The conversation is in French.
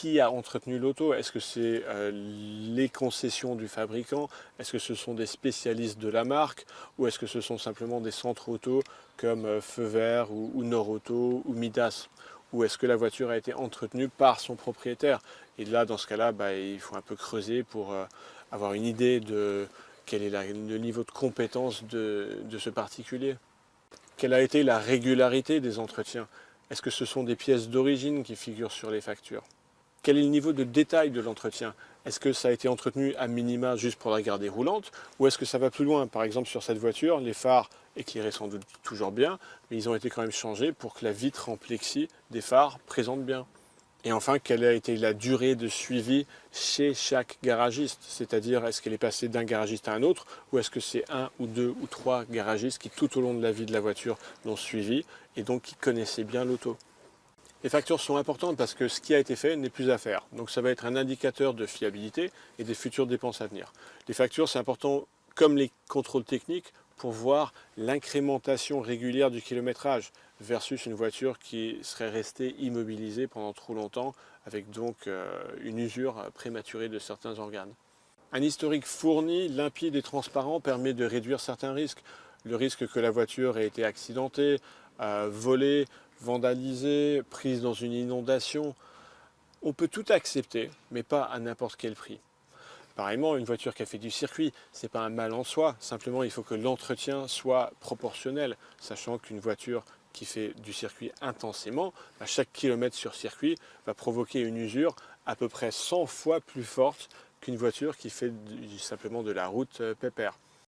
Qui a entretenu l'auto? Est-ce que c'est les concessions du fabricant? Est-ce que ce sont des spécialistes de la marque? Ou est-ce que ce sont simplement des centres auto comme Feu Vert ou Nord Auto ou Midas? Ou est-ce que la voiture a été entretenue par son propriétaire? Et là, dans ce cas-là, il faut un peu creuser pour avoir une idée de quel est le niveau de compétence de ce particulier. Quelle a été la régularité des entretiens? Est-ce que ce sont des pièces d'origine qui figurent sur les factures? Quel est le niveau de détail de l'entretien? Est-ce que ça a été entretenu à minima juste pour la garder roulante? Ou est-ce que ça va plus loin? Par exemple, sur cette voiture, les phares éclairaient sans doute toujours bien, mais ils ont été quand même changés pour que la vitre en plexi des phares présente bien. Et enfin, quelle a été la durée de suivi chez chaque garagiste? C'est-à-dire, est-ce qu'elle est passée d'un garagiste à un autre, ou est-ce que c'est un ou deux ou trois garagistes qui, tout au long de la vie de la voiture, l'ont suivi et donc qui connaissaient bien l'auto? Les factures sont importantes parce que ce qui a été fait n'est plus à faire. Donc ça va être un indicateur de fiabilité et des futures dépenses à venir. Les factures, c'est important comme les contrôles techniques pour voir l'incrémentation régulière du kilométrage versus une voiture qui serait restée immobilisée pendant trop longtemps avec donc une usure prématurée de certains organes. Un historique fourni, limpide et transparent permet de réduire certains risques. Le risque que la voiture ait été accidentée, volée, vandalisée, prise dans une inondation. On peut tout accepter, mais pas à n'importe quel prix. Pareillement, une voiture qui a fait du circuit, ce n'est pas un mal en soi. Simplement, il faut que l'entretien soit proportionnel, sachant qu'une voiture qui fait du circuit intensément, à chaque kilomètre sur circuit, va provoquer une usure à peu près 100 fois plus forte qu'une voiture qui fait simplement de la route pépère.